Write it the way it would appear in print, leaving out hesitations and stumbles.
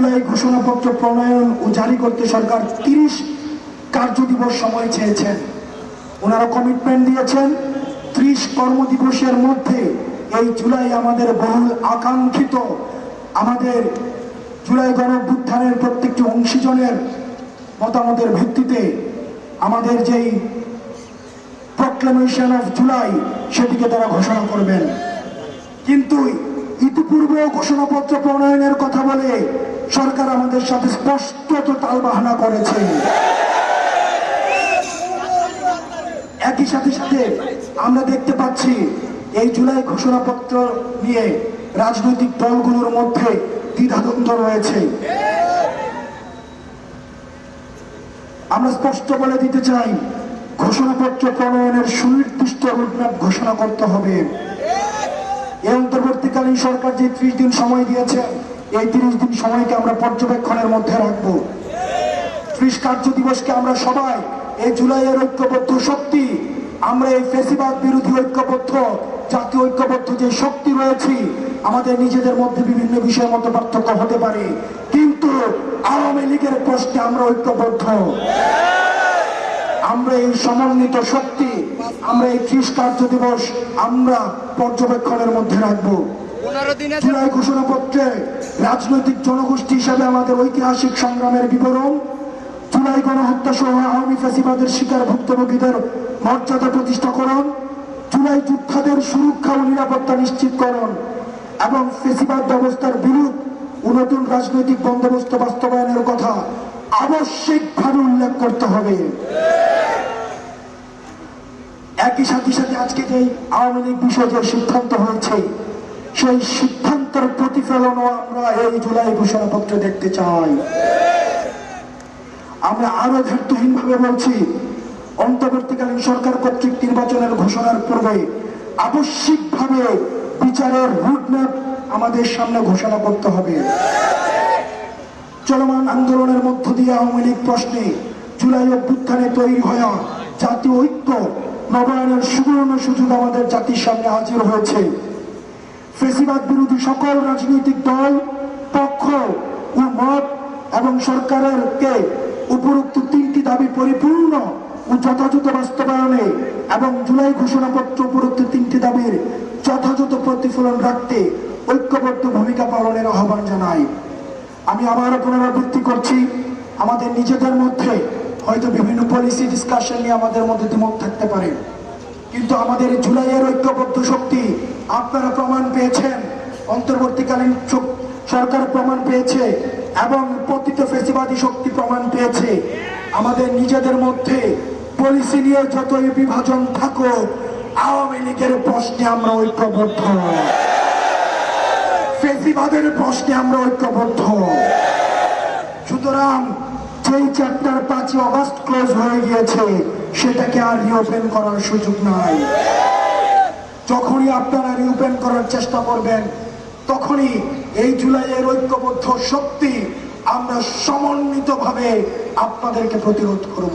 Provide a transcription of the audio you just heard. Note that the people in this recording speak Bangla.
জুলাই ঘোষণাপত্র প্রণয়ন ও জারি করতে সরকার 30 কার্যদিবস সময় চেয়েছেন। ওনারা কমিটমেন্ট দিয়েছেন 30 কর্মদিবসের মধ্যে এই জুলাই আমাদের বহুল আকাঙ্ক্ষিত, আমাদের জুলাই গণঅভ্যুত্থানের প্রত্যেকটি অংশীজনের মতামতের ভিত্তিতে আমাদের যেই প্রক্লেমেশন অফ জুলাই সেটিকে তারা ঘোষণা করবেন। কিন্তু ইতিপূর্বে ঘোষণাপত্র প্রণয়নের কথা বলে সরকার আমাদের সাথে স্পষ্টত তালবাহানা করেছে। একই সাথে সাথে আমরা দেখতে পাচ্ছি এই জুলাই ঘোষণাপত্র নিয়ে রাজনৈতিক দলগুলোর মধ্যে দ্বিধাদ্বন্দ্ব রয়েছে। আমরা স্পষ্ট বলে দিতে চাই, ঘোষণাপত্র প্রণয়নের সুনির্দিষ্ট রোডম্যাপ ঘোষণা করতে হবে। এই অন্তর্বর্তীকালীন সরকার যে 30 দিন সময় দিয়েছে, এই 30 দিন সময়কে আমরা পর্যবেক্ষণের মধ্যে রাখবো। 30 কার্য দিবসকে আমরা সবাই এই জুলাইয়ের ঐক্যবদ্ধ শক্তি, আমরা এই ফ্যাসিবাদ বিরোধী ঐক্যবদ্ধ জাতীয় ঐক্যবদ্ধ যে শক্তি রয়েছি, আমাদের নিজেদের মধ্যে বিভিন্ন বিষয়ের মধ্যে পার্থক্য হতে পারে, কিন্তু আওয়ামী লীগের প্রশ্নে আমরা ঐক্যবদ্ধ। আমরা এই সমন্বিত শক্তি, আমরা এই 30 কার্য দিবস আমরা পর্যবেক্ষণের মধ্যে রাখবো। জুলাই ঘোষণাপত্রে রাজনৈতিক জনগোষ্ঠী হিসাবে আমাদের ঐতিহাসিক সংগ্রামের বিবরণ, জুলাই গণহত্যা সহ আওয়ামী ফ্যাসিবাদের শিকার ভুক্তভোগীদের মর্যাদা প্রতিষ্ঠাকরণ, জুলাই যোদ্ধাদের সুরক্ষা ও নিরাপত্তা নিশ্চিতকরণ এবং ফ্যাসিবাদ ব্যবস্থার বিরুদ্ধ ও নতুন রাজনৈতিক বন্দোবস্ত বাস্তবায়নের কথা আবশ্যিকভাবে উল্লেখ করতে হবে। একই সাথে সাথে আজকে যে আওয়ামী লীগ বিষয়ে যে সিদ্ধান্ত হয়েছে, সেই সিদ্ধান্তের প্রতিফলনও আমরা এই জুলাই ঘোষণাপত্রে দেখতে চাই। আমরা আরো ধৈর্যহীন ভাবে বলছি, অন্তর্বর্তীকালীন সরকার কর্তৃক নির্বাচনের ঘোষণার পূর্বে আবশ্যিকভাবে বিচারের রুটম্যাপ আমাদের সামনে ঘোষণা করতে হবে। চলমান আন্দোলনের মধ্য দিয়ে আওয়ামী লীগ প্রশ্নে জুলাই অভ্যুত্থানে তৈরি হওয়া জাতীয় ঐক্য নবায়নের সুবর্ণ সুযোগ আমাদের জাতির সামনে হাজির হয়েছে। ফ্যাসিবাদ বিরোধী সকল রাজনৈতিক দল, পক্ষ ও মত এবং সরকারকে উপরোক্ত 3টি দাবি পরিপূর্ণ ও যথাযথ বাস্তবায়নে এবং জুলাই ঘোষণাপত্র উপরোক্ত 3টি দাবির যথাযথ প্রতিফলন রাখতে ঐক্যবদ্ধ ভূমিকা পালনের আহ্বান জানাই। আমি আবারও পুনরাবৃত্তি করছি, আমাদের নিজেদের মধ্যে হয়তো বিভিন্ন পলিসি ডিসকাশন নিয়ে আমাদের মধ্যে দ্বিমত থাকতে পারে, কিন্তু আমাদের জুলাইয়ের ঐক্যবদ্ধ শক্তি আপনারা প্রমাণ পেয়েছেন, অন্তর্বর্তীকালীন সরকার প্রমাণ পেয়েছে এবং পতিত ফ্যাসিবাদী শক্তি প্রমাণ পেয়েছে। আমাদের নিজেদের মধ্যে পলিসি নিয়ে যতই বিভাজন থাকুক, আওয়ামী লীগের প্রশ্নে আমরা ঐক্যবদ্ধ, ফ্যাসিবাদের প্রশ্নে আমরা ঐক্যবদ্ধ। সুতরাং যেই চ্যাপ্টার 5 আগস্ট ক্লোজ হয়ে গিয়েছে, সেটাকে আর রিওপেন করার সুযোগ নাই। যখনই আপনারা রিওপেন করার চেষ্টা করবেন, তখনই এই জুলাইয়ের ঐক্যবদ্ধ শক্তি আমরা সমন্বিতভাবে আপনাদেরকে প্রতিরোধ করব।